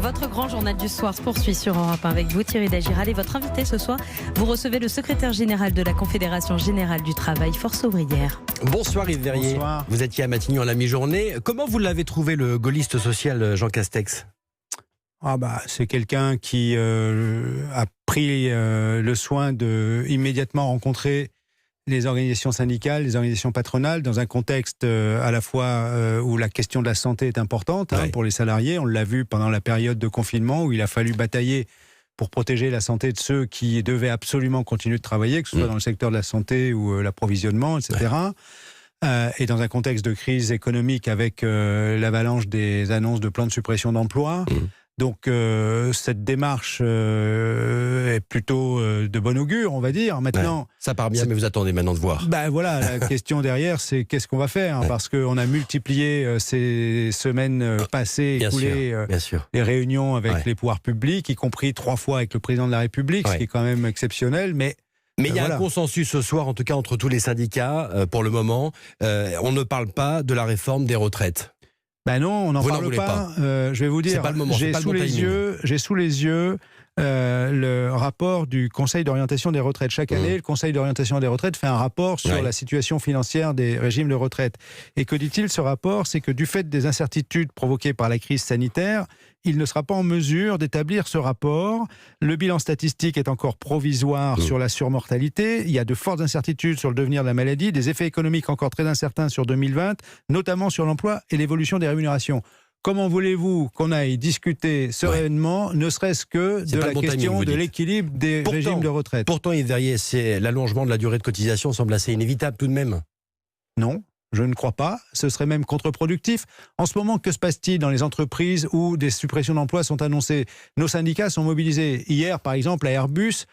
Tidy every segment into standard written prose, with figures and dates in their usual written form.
Votre grand journal du soir se poursuit sur Europe 1 avec vous, Thierry Dagiral. Et votre invité ce soir, vous recevez le secrétaire général de la Confédération Générale du Travail, Force Ouvrière. Bonsoir Yves Verrier. Bonsoir. Vous étiez à Matignon à la mi-journée. Comment vous l'avez trouvé, le gaulliste social Jean Castex ? C'est quelqu'un qui a pris le soin de immédiatement rencontrer les organisations syndicales, les organisations patronales, dans un contexte à la fois où la question de la santé est importante pour les salariés. On l'a vu pendant la période de confinement où il a fallu batailler pour protéger la santé de ceux qui devaient absolument continuer de travailler, que ce soit dans le secteur de la santé ou l'approvisionnement, etc. Et dans un contexte de crise économique avec l'avalanche des annonces de plans de suppression d'emplois. Donc cette démarche est plutôt de bon augure, on va dire. Maintenant, ça part bien, mais vous attendez maintenant de voir. La question derrière, c'est qu'est-ce qu'on va faire parce qu'on a multiplié ces semaines passées, écoulées, les réunions avec les pouvoirs publics, y compris 3 fois avec le président de la République, ce qui est quand même exceptionnel, Mais il y a un consensus ce soir, en tout cas entre tous les syndicats, pour le moment. On ne parle pas de la réforme des retraites. Non, on n'en parle pas. Je vais vous dire, j'ai sous les yeux le rapport du Conseil d'orientation des retraites. Chaque année, le Conseil d'orientation des retraites fait un rapport sur la situation financière des régimes de retraite. Et que dit-il, ce rapport ? C'est que du fait des incertitudes provoquées par la crise sanitaire, il ne sera pas en mesure d'établir ce rapport. Le bilan statistique est encore provisoire sur la surmortalité. Il y a de fortes incertitudes sur le devenir de la maladie, des effets économiques encore très incertains sur 2020, notamment sur l'emploi et l'évolution des rémunérations. Comment voulez-vous qu'on aille discuter sereinement, ne serait-ce que de la question de l'équilibre des régimes de retraite ? Pourtant, Yves Verrier, l'allongement de la durée de cotisation semble assez inévitable tout de même. Non. Je ne crois pas, ce serait même contre-productif. En ce moment, que se passe-t-il dans les entreprises où des suppressions d'emplois sont annoncées ? Nos syndicats sont mobilisés. Hier, par exemple, à Airbus,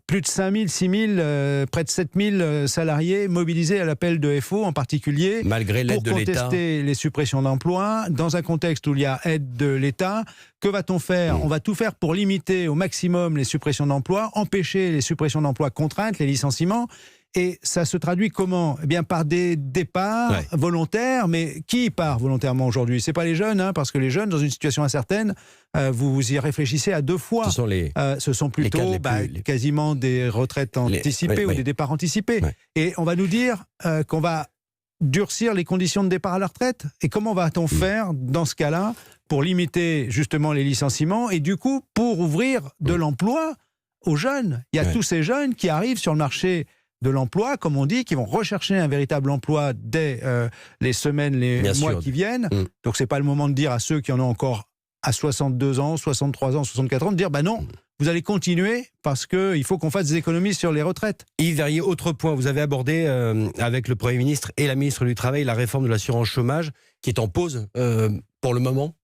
plus de 5 000, 6 000, près de 7 000 salariés mobilisés à l'appel de FO en particulier, malgré l'aide de l'État, pour contester les suppressions d'emplois. Dans un contexte où il y a aide de l'État, que va-t-on faire ? On va tout faire pour limiter au maximum les suppressions d'emplois, empêcher les suppressions d'emplois contraintes, les licenciements. Et ça se traduit comment ? Par des départs volontaires. Mais qui part volontairement aujourd'hui ? Ce n'est pas les jeunes, parce que les jeunes, dans une situation incertaine, vous y réfléchissez à 2 fois. Ce sont plutôt quasiment des retraites anticipées ou des départs anticipés. Et on va nous dire qu'on va durcir les conditions de départ à la retraite. Et comment va-t-on faire dans ce cas-là pour limiter justement les licenciements et du coup pour ouvrir de l'emploi aux jeunes ? Il y a tous ces jeunes qui arrivent sur le marché de l'emploi, comme on dit, qui vont rechercher un véritable emploi dès les semaines, les mois qui viennent. Donc c'est pas le moment de dire à ceux qui en ont encore à 62 ans, 63 ans, 64 ans, de dire non, vous allez continuer parce qu'il faut qu'on fasse des économies sur les retraites. Yves Verrier, autre point, vous avez abordé avec le Premier ministre et la ministre du Travail la réforme de l'assurance chômage qui est en pause pour le moment.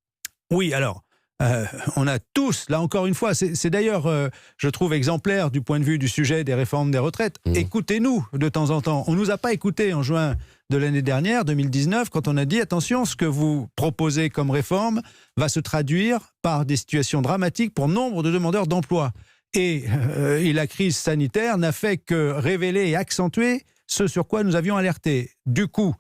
Oui, alors... on a tous, là encore une fois, c'est d'ailleurs, je trouve exemplaire du point de vue du sujet des réformes des retraites. Écoutez-nous de temps en temps. On ne nous a pas écoutés en juin de l'année dernière, 2019, quand on a dit attention, ce que vous proposez comme réforme va se traduire par des situations dramatiques pour nombre de demandeurs d'emploi. Et la crise sanitaire n'a fait que révéler et accentuer ce sur quoi nous avions alerté. Du coup,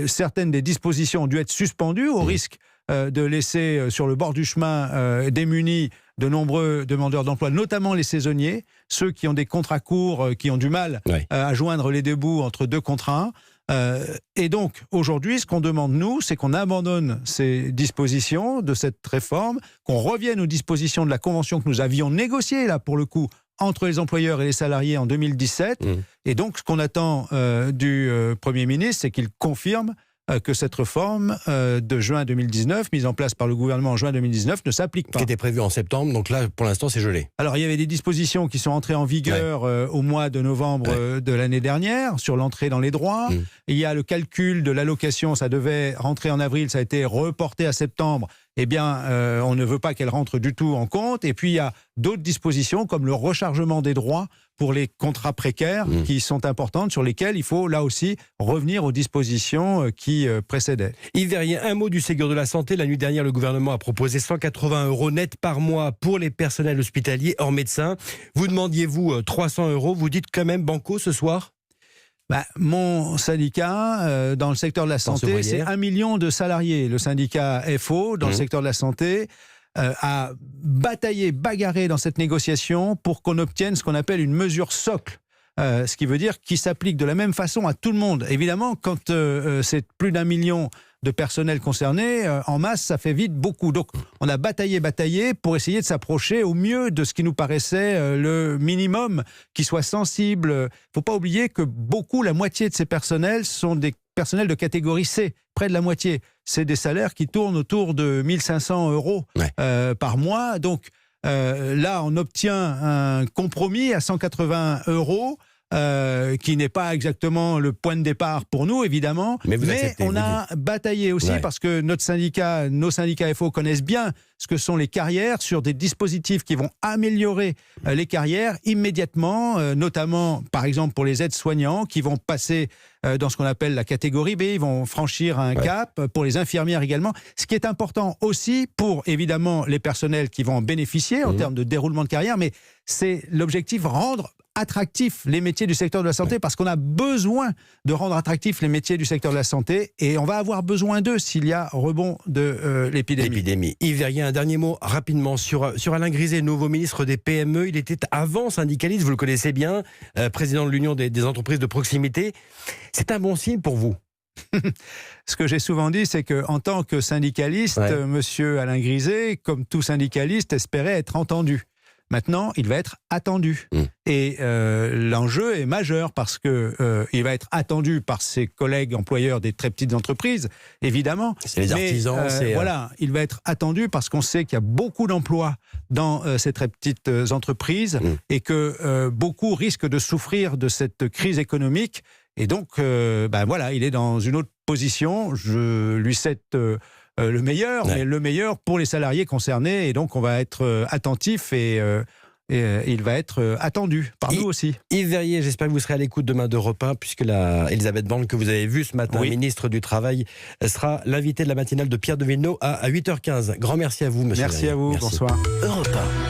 certaines des dispositions ont dû être suspendues au risque de laisser sur le bord du chemin démunis de nombreux demandeurs d'emploi, notamment les saisonniers, ceux qui ont des contrats courts, qui ont du mal à joindre les deux bouts entre 2 contrats. Et donc, aujourd'hui, ce qu'on demande, nous, c'est qu'on abandonne ces dispositions de cette réforme, qu'on revienne aux dispositions de la convention que nous avions négociée, là, pour le coup, entre les employeurs et les salariés en 2017. Et donc, ce qu'on attend du Premier ministre, c'est qu'il confirme que cette réforme de juin 2019, mise en place par le gouvernement en juin 2019, ne s'applique pas. Qui était prévue en septembre, donc là, pour l'instant, c'est gelé. Alors, il y avait des dispositions qui sont entrées en vigueur au mois de novembre de l'année dernière, sur l'entrée dans les droits. Il y a le calcul de l'allocation, ça devait rentrer en avril, ça a été reporté à septembre. On ne veut pas qu'elle rentre du tout en compte. Et puis, il y a d'autres dispositions, comme le rechargement des droits pour les contrats précaires, qui sont importantes, sur lesquelles il faut, là aussi, revenir aux dispositions qui précédaient. Yves Verrier, un mot du Ségur de la Santé. La nuit dernière, le gouvernement a proposé 180 € net par mois pour les personnels hospitaliers hors médecins. Vous demandiez, vous, 300 €. Vous dites quand même banco ce soir ? Mon syndicat, dans le secteur de la santé, c'est 1 million de salariés. Le syndicat FO, dans le secteur de la santé, a bataillé, bagarré dans cette négociation pour qu'on obtienne ce qu'on appelle une mesure socle. Ce qui veut dire qu'il s'applique de la même façon à tout le monde. Évidemment, quand c'est plus d'1 million de personnel concerné, en masse, ça fait vite beaucoup. Donc, on a bataillé pour essayer de s'approcher au mieux de ce qui nous paraissait le minimum, qui soit sensible. Il ne faut pas oublier que la moitié de ces personnels sont des personnels de catégorie C, près de la moitié. C'est des salaires qui tournent autour de 1 500 € par mois. Donc, là, on obtient un compromis à 180 €, qui n'est pas exactement le point de départ pour nous, évidemment. Mais on a bataillé aussi parce que nos syndicats FO connaissent bien ce que sont les carrières sur des dispositifs qui vont améliorer les carrières immédiatement, notamment, par exemple, pour les aides-soignants qui vont passer dans ce qu'on appelle la catégorie B, ils vont franchir un cap, pour les infirmières également. Ce qui est important aussi pour, évidemment, les personnels qui vont en bénéficier en termes de déroulement de carrière, mais c'est l'objectif, rendre attractifs les métiers du secteur de la santé, parce qu'on a besoin de rendre attractifs les métiers du secteur de la santé, et on va avoir besoin d'eux s'il y a rebond de l'épidémie. Yves Verrier, un dernier mot rapidement sur Alain Griset, nouveau ministre des PME. Il était avant syndicaliste, vous le connaissez bien, président de l'Union des entreprises de proximité. C'est un bon signe pour vous? Ce que j'ai souvent dit, c'est qu'en tant que syndicaliste, monsieur Alain Griset, comme tout syndicaliste, espérait être entendu. Maintenant, il va être attendu. Et l'enjeu est majeur parce qu'il va être attendu par ses collègues employeurs des très petites entreprises, évidemment. C'est les artisans. Voilà, il va être attendu parce qu'on sait qu'il y a beaucoup d'emplois dans ces très petites entreprises et que beaucoup risquent de souffrir de cette crise économique. Et donc, voilà, il est dans une autre position. Je lui souhaite le meilleur, mais le meilleur pour les salariés concernés. Et donc, on va être attentif et il va être attendu par nous aussi. Yves Verrier, j'espère que vous serez à l'écoute demain d'Europe 1, puisque Elisabeth Borne, que vous avez vue ce matin, ministre du Travail, sera l'invitée de la matinale de Pierre de Villeneuve à 8h15. Grand merci à vous, monsieur. Merci à vous, bonsoir. Europe 1.